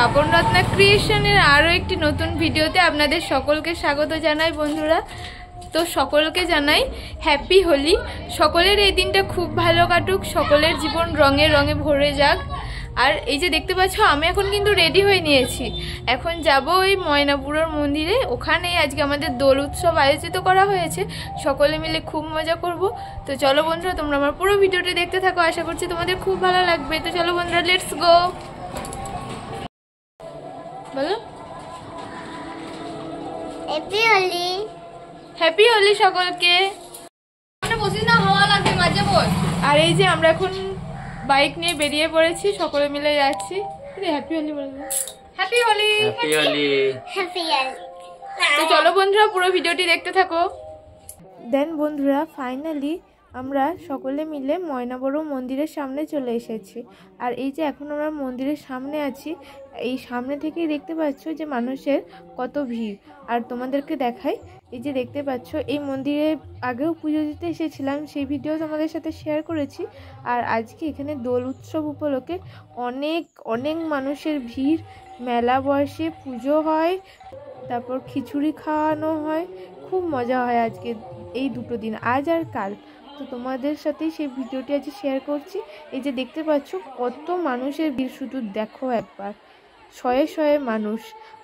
আপন রত্না ক্রিয়েশনের আরও একটি নতুন ভিডিওতে আপনাদের সকলকে স্বাগত জানাই বন্ধুরা। তো সকলকে জানাই হ্যাপি হোলি। সকলের এই দিনটা খুব ভালো কাটুক, সকলের জীবন রঙে রঙে ভরে যাক। আর এই যে দেখতে পাচ্ছ, আমি এখন কিন্তু রেডি হয়ে নিয়েছি। এখন যাব ওই ময়নাপুরের মন্দিরে, ওখানে আজকে আমাদের দোল উৎসব আয়োজিত করা হয়েছে, সকলে মিলে খুব মজা করব। তো চলো বন্ধুরা, তোমরা আমার পুরো ভিডিওটি দেখতে থাকো, আশা করছি তোমাদের খুব ভালো লাগবে। তো চলো বন্ধুরা, লেটস গো। বলো হ্যাপি হোলি। হ্যাপি হোলি সকলকে। আর এই যে আমরা এখন বাইক নিয়ে বেরিয়ে পড়েছি, সকলে মিলে যাচ্ছি। হ্যাপি হোলি বলবো, happy Holi, happy Holi, happy Holi. তো চলো বন্ধুরা, পুরো ভিডিওটি দেখতে থাকো। দেন বন্ধুরা, ফাইনালি আমরা সকলে মিলে ময়নাবড় মন্দিরের সামনে চলে এসেছি। আর এই যে এখন আমরা মন্দিরের সামনে আছি, এই সামনে থেকেই দেখতে পাচ্ছ যে মানুষের কত ভিড়। আর তোমাদেরকে দেখাই, এই যে দেখতে পাচ্ছ, এই মন্দিরে আগেও পুজো দিতে এসেছিলাম, সেই ভিডিও তোমাদের সাথে শেয়ার করেছি। আর আজকে এখানে দোল উৎসব উপলক্ষে অনেক অনেক মানুষের ভিড়, মেলা বসে, পুজো হয়, তারপর খিচুড়ি খাওয়ানো হয়, খুব মজা হয় আজকে এই দুটো দিন, আজ আর কাল। তো তোমাদের সাথেই সেই ভিডিওটি আজ শেয়ার করছি। এই যে দেখতে পাচ্ছ কত মানুষের ভিড়, শুধু দেখো একবার, শয়ে শয়ে মানুষ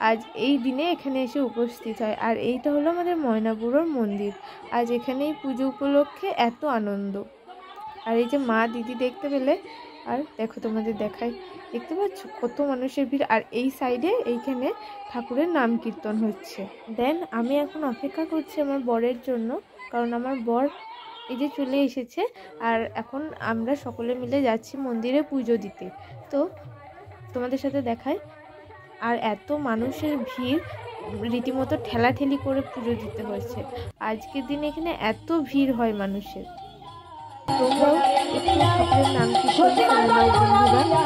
আজ এই দিনে এখানে এসে উপস্থিত হয়। আর এইটা হলো আমাদের ময়নাপুরের মন্দির, আজ এখানেই পুজো উপলক্ষে এত আনন্দ। আর এই যে মা দিদি দেখতে পেলে, আর দেখো তোমাদের দেখাই, দেখতে পাচ্ছ কত মানুষের ভিড়। আর এই সাইডে এইখানে ঠাকুরের নাম কীর্তন হচ্ছে। দেন আমি এখন অপেক্ষা করছি আমার বরের জন্য, কারণ আমার বর এই যে চলে এসেছে। আর এখন আমরা সকলে মিলে যাচ্ছি মন্দিরে পুজো দিতে। তো তোমাদের সাথে দেখাই, আর এত মানুষের ভিড়, রীতিমতো ঠেলাঠেলি করে পুজো দিতে হয়েছে। আজকের দিনে এখানে এত ভিড় হয় মানুষের। তোমরাও একটু ঠাকুরের নাম কীর্তন করে নাও বন্ধুরা।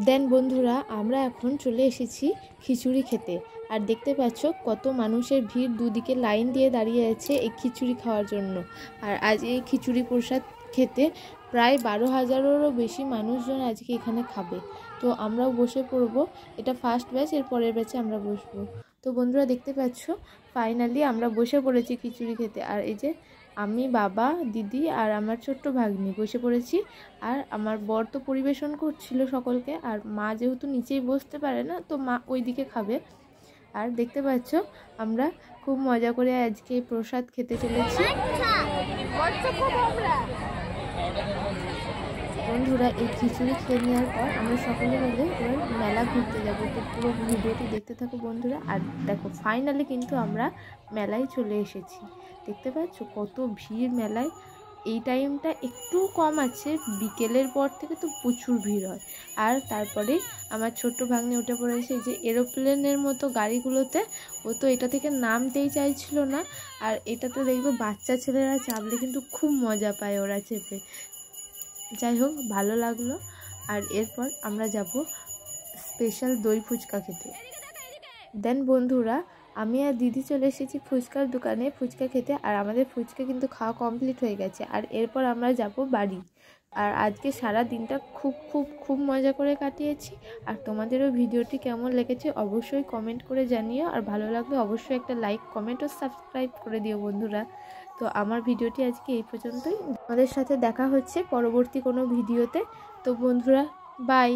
দেন বন্ধুরা, আমরা এখন চলে এসেছি খিচুড়ি খেতে। আর দেখতে পাচ্ছ কত মানুষের ভিড়, দুদিকে লাইন দিয়ে দাঁড়িয়ে আছে এই খিচুড়ি খাওয়ার জন্য। আর আজ এই খিচুড়ি প্রসাদ খেতে প্রায় 12,000-এরও বেশি মানুষজন আজকে এখানে খাবে। তো আমরাও বসে পড়বো, এটা ফার্স্ট ব্যাচ, এর পরের ব্যাচে আমরা বসবো। তো বন্ধুরা দেখতে পাচ্ছ, ফাইনালি আমরা বসে পড়েছি খিচুড়ি খেতে। আর এই যে আমি, বাবা, দিদি আর আমার ছোট্ট ভাগ্নি বসে পড়েছি। আর আমার বর তো পরিবেশন করছিল সকলকে, আর মা যেহেতু নিচেই বসতে পারে না, তো মা ওইদিকে খাবে। আর দেখতে পাচ্ছ আমরা খুব মজা করে আজকে প্রসাদ খেতে চলেছি বন্ধুরা। এই খিচুড়ি খেয়ে নেওয়ার পর আমরা সকলে মিলে এবার মেলা ঘুরতে যাবো। তো পুরো ভিডিওটি দেখতে থাকো বন্ধুরা। আর দেখো ফাইনালি কিন্তু আমরা মেলায় চলে এসেছি, দেখতে পাচ্ছ কত ভিড় মেলায়। এই টাইমটা একটু কম আছে, বিকেলের পর থেকে তো প্রচুর ভিড় হয়। আর তারপরে আমার ছোট্ট ভাগ্নে উঠে পড়েছে যে এরোপ্লেনের মতো গাড়িগুলোতে, ও তো এটা থেকে নামতেই চাইছিল না। আর এটাতে দেখবে বাচ্চা ছেলেরা চাপলে কিন্তু খুব মজা পায় ওরা চেপে। যাই হোক, ভালো লাগলো। আর এরপর আমরা যাব স্পেশাল দই ফুচকা খেতে। দেন বন্ধুরা, আমি আর দিদি চলে এসেছি ফুচকার দোকানে ফুচকা খেতে। আর আমাদের ফুচকা কিন্তু খাওয়া কমপ্লিট হয়ে গেছে। আর এরপর আমরা যাব বাড়ি। আর আজকে সারা দিনটা খুব খুব খুব মজা করে কাটিয়েছি। আর তোমাদেরও ভিডিওটি কেমন লেগেছে অবশ্যই কমেন্ট করে জানিও। আর ভালো লাগলে অবশ্যই একটা লাইক, কমেন্ট ও সাবস্ক্রাইব করে দিও বন্ধুরা। তো আমার ভিডিওটি আজকে এই পর্যন্তই। আমাদের সাথে দেখা হচ্ছে পরবর্তী কোনো ভিডিওতে। তো বন্ধুরা, বাই।